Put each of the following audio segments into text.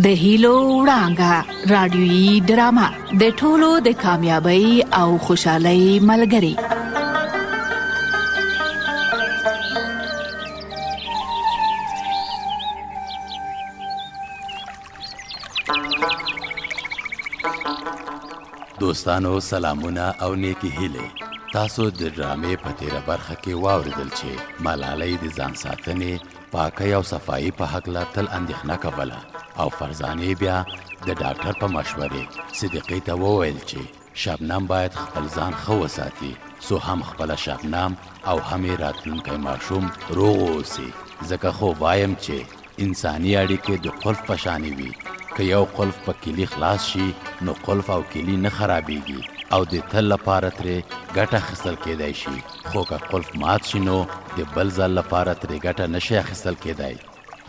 د هیلو وړانګه رادیويي ډرامه د ټولو د کامیابی او خوشحالۍ ملګری. دوستانو سلامونه او نیکی هیله. تاسو د ډرامې په تیره برخه کې واوریدل چې ملالۍ د ځان ساتنې، پاکۍ او صفایي په هکله تل اندېښنه کوله او فرزانې بیا د ډاکټر په مشورې صدیقې ته وویل چې شبنم باید خپل ځان ښه وساتي، څو هم خپله شبنم او هم یې راتلونکی ماشوم روغ اوسي. ځکه خو وایم چې انساني اړیکې د قلف په شانې وي، که یو قلف په کلي خلاص شي نو قلف او کلي نه خرابېږي او د تل لپاره ترې ګټه اخیستل کېدای شي، خو که قلف مات شي نو د بل ځل لپاره ترې ګټه نشي اخیستل کېدای.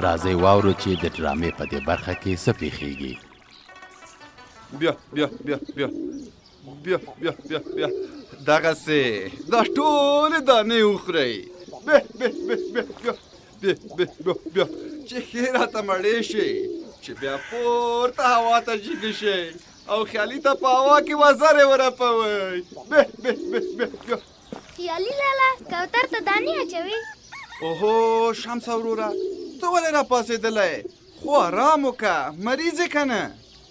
راځئ واورو چې د ډرامې په دې برخه کې څه پیښیږي. بیا دغسې دا ټولې دانې وخورئ. بیا چې ښې راته مړې شي، چې بیا پورته هوا ته جګې شئ او خیالي ته په هوا کې وزرې ورپوئ. خیالي لالا کوتر ته دانې اچوي. اوهو شمسه وروره، ته ولې راپاڅېدلی؟ خو ارام وکړه، مریض یې که نه؟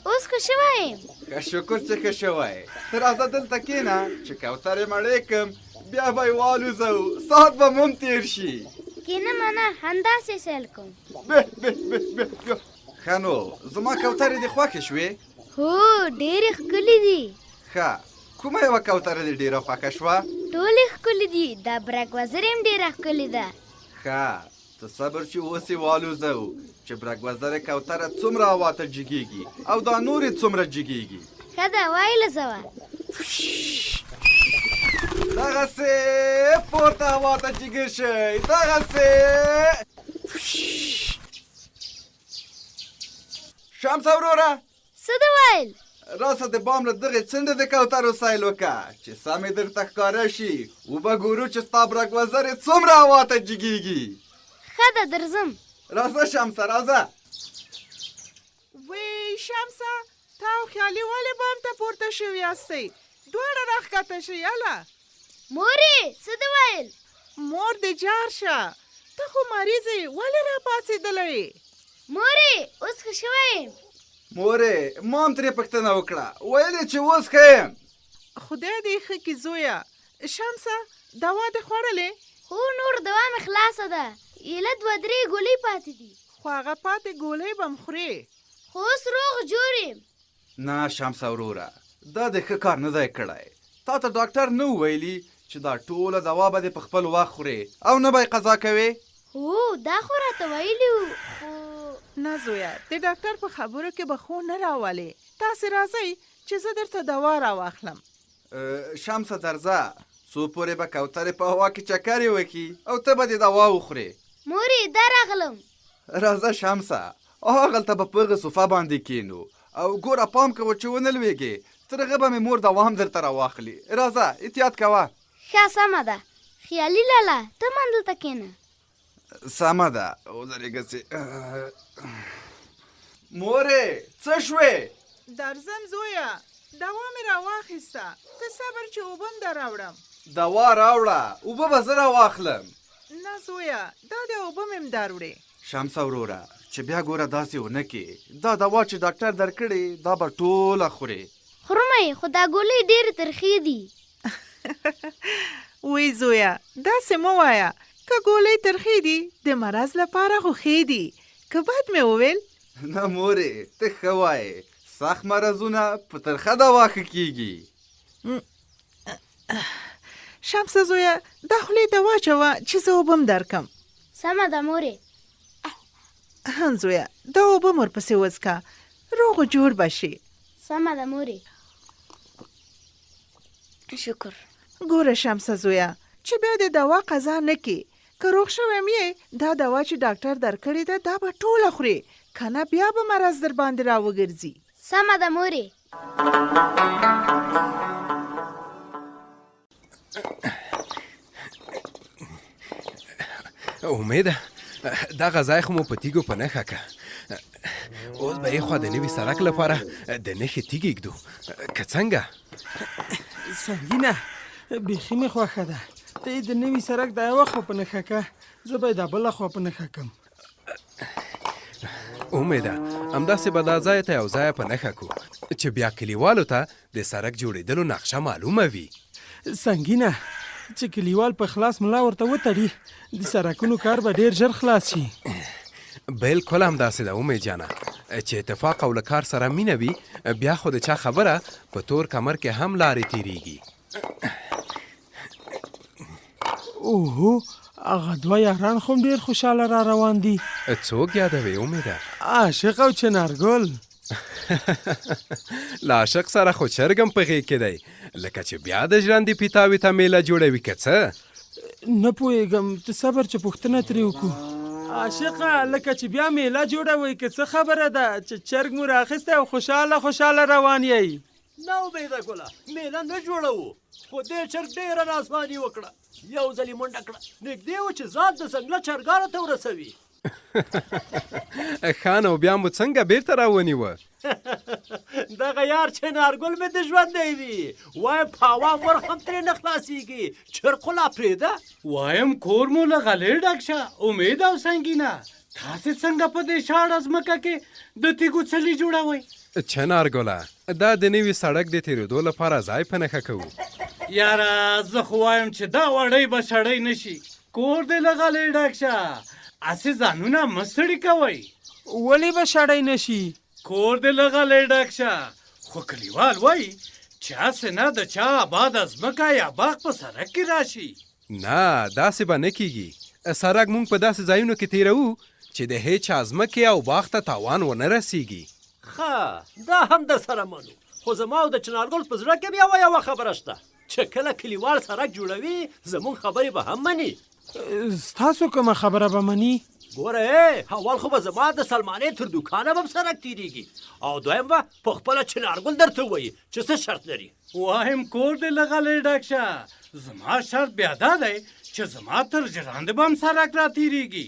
اوس ښه شوی یم. ښه شکر چې ښه شوی. ته راځه دلته کښېنه چې کوترې مړې کړم، بیا به یې والوځو، ساعت به مو هم تېر شي. کینه منه، همداسې سیل کوم. ښه نو زما کوترې دې خوښې شوې؟ هو ډېرې ښکلې دي. ښه، کومه یوه کوتره دې ډېره خوښه شوه؟ ټولې ښکلې دي، دا برګ وزرې هم ډېره ښکلې ده. ښه، ته صبر چې اوس یې والوځو چې برګ وزرې کوتره څومره هوا ته جګېږي او دا نورې څومره جګېږي. ښه ده وایلځوه. دغسې پورته هوا ته جګې شئ، دغسې. شمسه وروره، څه ده ویل؟ راسه د بام له دغې څنډې د کوترو سیل وکړه چې سمې درته ښکاره شي، وبه ګورو چې ستا برګ وزرې څومره هوا ته جګېږي. ښه ده درځم. راځه شمسه راځه. وی شمسه، تا او خیالي ولې بام ته پورته شوي یاستئ؟ دواړه راښکته شئ. یاله مورې څه ده ویل؟ مور دې جار شه، ته خو مریض یې، ولې راپاڅېدلی؟ مورې اوس ښه شوی یم. مورې ما هم ترې پوښتنه وکړه، ویل یې چې اوس ښه یم. خدای دې ښه کړي زویه. شمسه دوا دې خوړلې؟ هو نور دوا مې خلاصه ده، ایله 2-3 ګولۍ پاتې دي. خو هغه پاتې ګولۍ به م خورې. خو اوس روغ جوړ یم. نه شمسه وروره، دا د ښه کار نه دی کړی. تا ته ډاکټر نه وویلي چې دا ټوله دوا به دې په خپل وخت خورې او نه به یې قضا کوې؟ هو دا خو راته ویلي وو، خو نه زویه، د ډاکټر په خبرو کې به خو نه راولې. تاسې راځئ چې زه درته دوا راواخلم. شمسه درځه، څو پورې به کوترې په هوا کې چکرې وکړي او ته به دې دوا وخورې. مورې دا راغلم. راځه شمسه، هغلته به په هغه صوفه باندې کښېنو او ګوره پام کوه چې ونه لوېږې، تر هغه به مې مور دوا هم درته راواخلي. راځه احتیاط کوه. ښه سمه ده. خیالي لالا ته هم دلته کښېنه. سمه ده، ودرېږه. مورې څه شوې؟ درځم زویه، دوا مې راواخیسته، ته صبر چې اوبه م در راوړم. دوا راوړه، اوبه به زه راواخلم. نه زویه، دا د اوبه مې م در وړې. شمسه وروره چې بیا ګوره داسې ونه کې، دا دوا چې ډاکټر درکړې دا به ټوله خورې. خورم یې، خو دا ګولۍ ډېرې ترخې دي. وی زویه داسې مه وایه، که ګولۍ ترخې دي د مرض لپاره خو ښې دي. که بد مې وویل؟ نه مورې ته ښه وایې، سخت مرضونه په ترخه دوا ښه کېږي. شمسه زویه دا خولې ته واچوه چې زه اوبه م درکم. سمه ده مورې. زویه دا اوبه م ورپسې وڅکه، روغ و جوړ به شي. سمه ده مورې. شکر. ګوره شمسه زویه چې بیا د دوا قضا نه کې، که روغ شویم یې دا دوا چې ډاکټر درکړې ده دا به ټوله خورې، که نه بیا به مرض در باندې راوګرځي. سمه ده مورې. امیده دا غذای خو مو په تیږو په نښه که. اوس به یې خوا د نوي سړک لپاره د نښې تیږې ږدو که څنګه سنګینه بیخي مې خوښه ده ته یې د نوي سړک دا یوه خوا په نښه که زه به یې دا بله خوا په نښه کم امیده همداسې به دا ځای ته یو ځای په نښه کړو چې بیا کلیوالو ته د سړک جوړېدلو نقشه معلومه وي سنګینه چې کلیوال په خلاص ملا ورته وتړي د سړکونو کار به ډېر ژر خلاص شي بالکل همداسې ده امید جانه چې اتفاق او له کار سره مینه وي بیا خو د چا خبره په تور کمر کې هم لارې تیریږي اوهو هغه دوه یاران خو ډېر خوشحاله را روان دي څوک یادوي امیده عاشق او چنارګل له عاشق سره خو چرګ هم په غېږ کې دی لکه چې بیا د ژرندې پیتاوي ته میله جوړوي که څه نه پوهېږم ته صبر چې پوښتنه ترې وکړو عاشقه لکه چې بیا میله جوړوئ که څه خبره ده چې چرګ مو راخیستی او خوشحاله روان یئ نه امیده ګله میله نه جوړوو خو دې چرګ ډېره ناسماني وکړه یو ځلې منډه کړه نږدې و چې ځان د ځنګله چرګانو ته ورسوي ښه نو بیا مو څنګه بیرته راونیوه دغه یار چنارګل مې د ژوندی وي وایم په هوا مرغ هم ترې نه خلاصېږي چرګ خو لا پرېږده وایم کور مو له غلې ډک شه امید او سنګینه تاسې څنګه په دې شاړه ځمکه کې د تیږو څلي جوړوئ چنارګله دا د نوي سړک د تېرېدو لپاره ځای په نښه کوو یاره زه خو وایم چې دا وړۍ به سړی نه شي کور دې له غلې ډک شه هسې ځانونه مه ستړي کوئ ولې به سړی نه شي کور دې له غلې ډک شه خو کلیوال وایي چې هسې نه د چا آباده ځمکه یا باغ په سړک کې راشي نه داسې به نه کېږي سړک موږ په داسې ځایونو کې تېروو چې د هیچا ځمکې او باغ ته تاوان ونه رسیږي ښه دا هم در سره منو خو زما او د چنارګل په زړه کې بیا یوه خبره شته چې کله کلیوال سړک جوړوي زموږ خبرې به هم مني ستاسو کومه خبره به مني ګوره اول خو به زما د سلمانې تر دوکانه به سړک تېرېږي او دویم به په خپله چنارګل درته ووایي چې څه شرط لري وایم کور دې له غلې ډک شه زما شرط بیا دا دی چې زما تر ژرندې به هم سړک را تېرېږي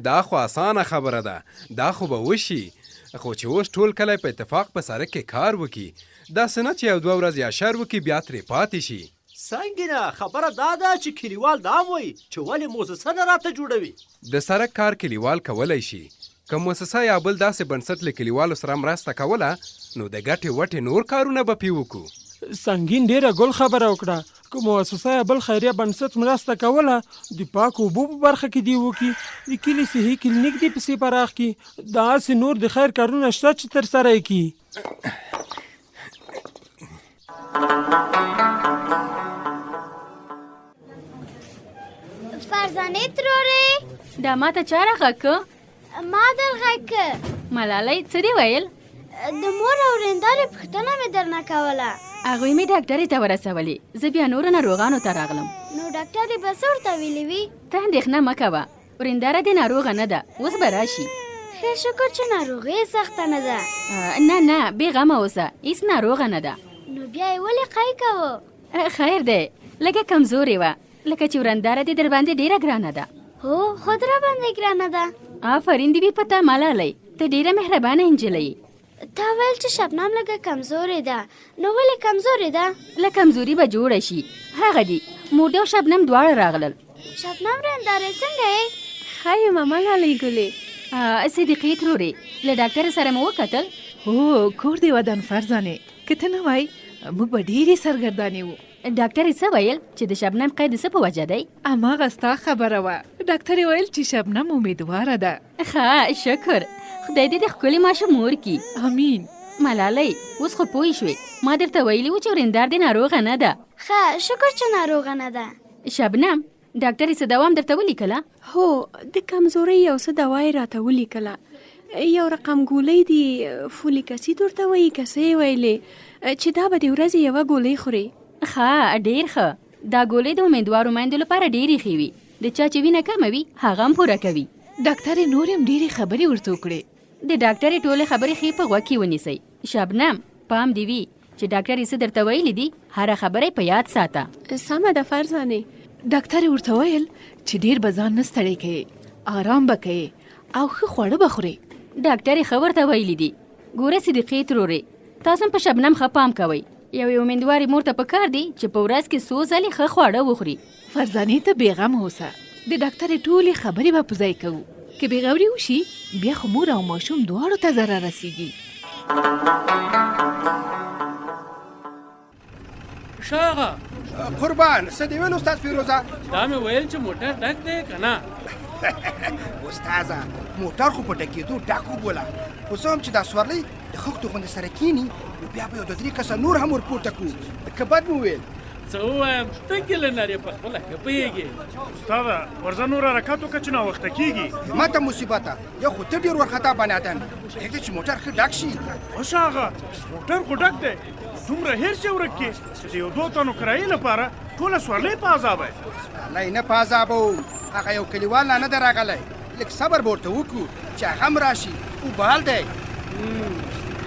دا خو اسانه خبره ده دا خو به وشي خو چې اوس ټول کلی په اتفاق په سړک کې کار وکړي داسې نه چې یو دوه ورځې یا شر وکړي بیا ترې پاتې شي سنګینه خبره دا ده چې کلیوال دا هم وایي چې ولې موسسه نه راته جوړوي د سړک کار کلیوال کولی شي که موسسه یا بل داسې بنسټ له کلیوالو سره مرسته کوله نو د ګټې وټې نور کارونه به پې وکړو سنګین ډېره ګل خبره وکړه که مؤسسه یا بل خیریه بنسټ مرسته کوله د پاکو اوبو په برخه کې دې وکړي د کلي صحي کلینیک دې پسې پراخ کړي داسې نور د خیر کارونه شته چې ترسره یې کړي فرزانې ترورې دا ما ته چا راغږ که ما در غږ که ملالۍ څه دې ویل د مور او ورېندارې پوښتنه مې درنه کوله هغوی مې ډاکټرې ته ورسولې زه بیا نورو ناروغانو ته راغلم نو ډاکټرې به څه ورته ویلې وي ته اندېښنه مه کوه ورېنداره دې ناروغه نه ده اوس به راشي ښه شکر چې ناروغي یې سخته نه ده نه بې غمه اوسه هېڅ ناروغه نه ده نو بیا یې ولې قی کوو خیر دی لږه کمزورې وه لکه چې ورنداره دې در باندې ډېره ګرانه ده هو خود را باندې ګرانه ده آفرین دې وي په تا ملالۍ ته ډېره مهربانه نجلۍ تا ویل چې شبنم لږه کمزورې ده نو ولې کمزورې ده له کمزوري به جوړه شي هغه دي موډي او شبنم دواړه راغلل شبنم رندارې څنګه یې ښه یم ملالۍ ګلې صدیقې ترورې له ډاکټر سره مو وکتل هو کور دې ودان فرزانې که ته نه وای موږ به ډېرې سرګردانې وو ډاکټر څه ویل چې د شبنم قید څه په وجه دی هماغه ستا خبره وه ډاکټر ویل چې شبنم امیدواره ده ښه شکر خدای دې د ښکلي ماشوم مور کړي امین ملالۍ اوس خو پوه شوې ما درته ویلي وو چې ورېندار دې ناروغه نه ده ښه شکر چې ناروغه نه ده شبنم ډاکټر څه دوا هم درته ولیکله هو د کمزورۍ یو څه دوا یې راته ولیکله یو رقم ګولۍ دي فولیک اسید ورته وایي که څه یې ویلې چې دا به د ورځې یوه ګولۍ خورې ښه ډېر ښه دا ګولۍ د امیدوارو میندو لپاره ډېرې ښې وي د چا چې وینه کمه وي هغه هم پوره کوي ډاکټرې نور هم ډېرې خبرې ورته وکړې د ډاکټرې ټولې خبرې ښې په غوږ کې ونیسئ شبنم پام دې وي چې ډاکټر یې څه درته ویلي دي هره خبره په یاد ساته سمه ده فرزانې ډاکټر ورته ویل چې ډېر به ځان نه ستړی کوې آرام به کوې او ښه خواړه به خورې. ډاکټر یې خبر ته ویلي دي. ګوره صدیقې ترورې، تاسو هم په شبنم ښه پام کوئ. یو امیندوارې مور ته پکار دی چې په ورځ کې څو ځلې ښه خواړه وخوري. فرزانې ته بېغمه اوسه. د ډاکټرې ټولې خبرې به په ځای کوو. که بېغوري وشي بیا خو مور او ماشوم دواړو ته ضرر رسیږي. شاغه قربان څه دی ویل استاد فیروزه؟ دا مې ویل چې موټر ډک دی که نه؟ استاذه موټر خو په ډکېدو ډک وبوله، خو څه هم چې دا سورلۍ د خښتو غوندې سره کېني نو بیا به یو 2-3 کسه نور هم ورپورته کړو. که بد مو ویل؟ څه ووایم، ته ګیلنر یې په خپله ښه پوهېږې. استاده ورځه نور حرکات وکړه چې ناوخته کېږي. ما ته مصیبته، یو خو ته ډېر ورخطا بنادم یې، پرېږده چې موټر ښه ډک شي. خوشه هغه موټر خو ډک دی، دومره هېر شي ورک کې چې د یو 2 تنو کرایې لپاره ټوله سورلۍ په عذاب دی. سورلۍ نه په عذابوم، هغه یو کلیوال نه دی راغلی، لږ صبر به ورته وکړو چې هغه هم راشي. اوبال دی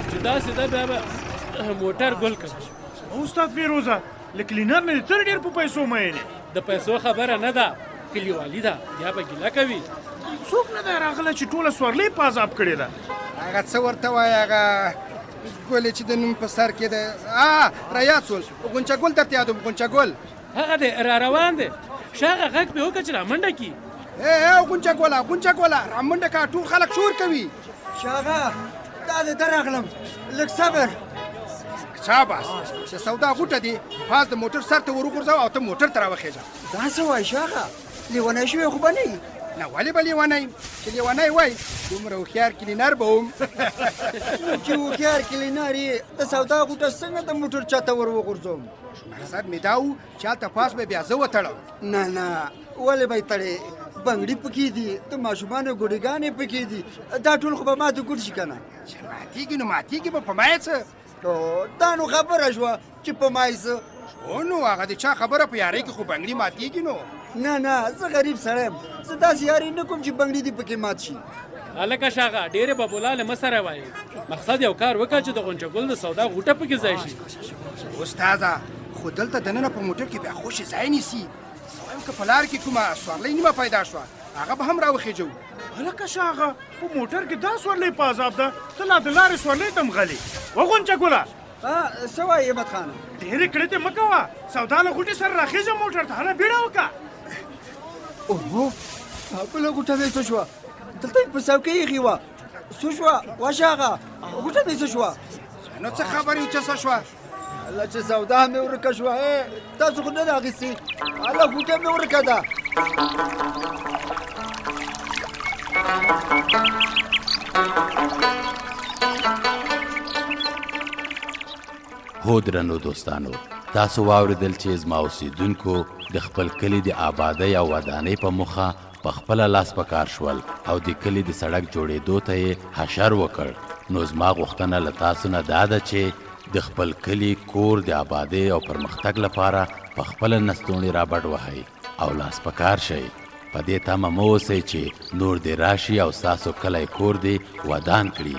چې داسې ده بیا به موټر ګل کړه. استاد فیروزه له کلینر نه تر ډېر په پیسو مین یې. د پیسو خبره نه ده، کلیوالي ده، بیا به ګیله کوي. څوک نه دی راغلی چې ټوله سورلۍ په عذاب کړې ده. هغه څه ورته وایي، هغه ګلې چې د نوم په سر کې دی. رایاد سول، غونچه ګل درته یادوم، غونچه ګل هغه دی را روان دی. شاغه غږ پې وکړه چې رامنډه کړي. غونچه ګوله غونچه ګوله رامنډه کړه، ټول خلک شور کوي. شاغه دا دې درغلم، لږ صبر. شاباس چې سودا غوټه دی، پاس د موټر سر ته ورغورځو او ته موټر ته راوخېږه. دا څه وایي شاغه؟ لیونی شوی خو به نه یي. نه ولې به لیونی؟ چې لیونی وای دومره هوښیار کلینر به وم. چې هوښیار کلینر یې د سودا غوټه څنګه د موټر چاته ور وغورځوم؟ مقصد مې دا و چې هلته پاس به بیا زه وتړم. نه ولې به یې تړې؟ بنګړي پکې دي، د ماشومانو ګوډېګانې پکې دي، دا ټول خو به ماته ګوډ شي که نه؟ چې ماتېږي نو ماتېږي به، په ما یې څه؟ دا نو خبره شوه چې په ما یې څه؟ نو هغه د چا خبره په یارۍ کې خو بنګړي ماتېږي نو. نه زه غریب سړی یم، زه داسې یاري نه کوم چې بنګړي دې پکې مات شي. هلکه شاغه ډېرې ببولالې مه سره وایې. مقصد یو کار وکړه چې د غونچه ګل د سودا غوټه پکې ځای شي. استاده خو دلته دننه په موټر کې بیا خوشې ځای نیسي. زه وایم که په لار کې کومه سورلۍ نیمه پیدا شوه هغه به هم راوخېجو. هلکه شاغه په موټر کې دا سورلۍ په عذاب ده، ته لا د لارې سورلۍ ته هم غلې. وغونچه ګله څه وایې احمد خانه؟ ډېرې کړې مه کوه، سودا له غوټې سره راخېږه موټر ته، هله بیړه وکړه. اوهو بله غوټه مې څه شوه؟ دلته مې په څوکۍ ایښې وه، څه شوه؟ واشه غوټه مې څه شوه؟ نو څه خبرې چې څه شوه؟ هله چې سودا مې ورکه شوه، تاسو خو نه ده اخیستې، هله غوټه مې ورکه ده. هو درنو دوستانو، تاسو واوریدل چې زما اوسیدونکو د خپل کلي د آبادۍ او ودانۍ په موخه په خپله لاس په کار شول او د کلي د سړک جوړېدو ته یې حشر وکړ. نو زما غوښتنه له تاسو نه دا ده چې د خپل کلي کور د آبادۍ او پرمختګ لپاره په خپله نستوڼې رابډ وهئ او لاس په کار شئ. په دې تمه مه اوسئ چې نور دې راشي او ستاسو کلی کور دې ودان کړي.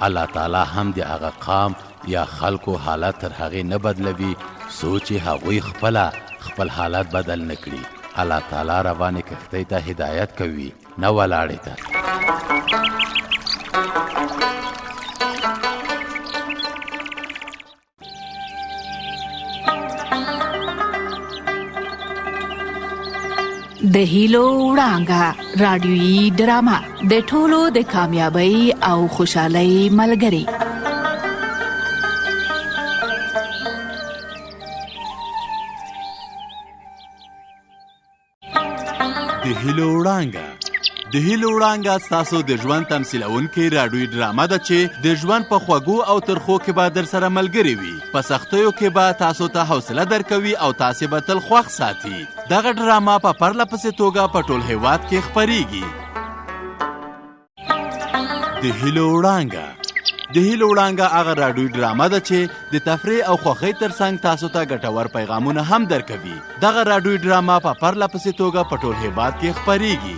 الله تعالی هم د هغه قام یا خلکو حالت تر هغې نه بدلوي څو چې هغوی خپل حالت بدل نه کړي. الله تعالی روانې کښتۍ ته هدایت کوي، نه ولاړې ته. د هیلو وړانګه رادیویي ډرامه د ټولو د کامیابی او خوشحالۍ ملګری. د هیلو وړانګه ستاسو د ژوند تمثیلونکې راډیویي ډرامه ده چې د ژوند په خوږو او ترخو کې به در سره ملګرې وي. په سختیو کې به تاسو ته حوصله درکوي او تاسې به تل خوښ ساتي. دغه ډرامه په پرله پسې توګه په ټول هیواد کې خپریږي. د هیلو وړانګه هغه راډیویي ډرامه ده چې د تفریح او خوښۍ ترڅنګ تاسو ته ګټور پیغامونه هم درکوي. دغه راډیویي ډرامه په پرله پسې توګه په ټول هیواد کې خپریږي.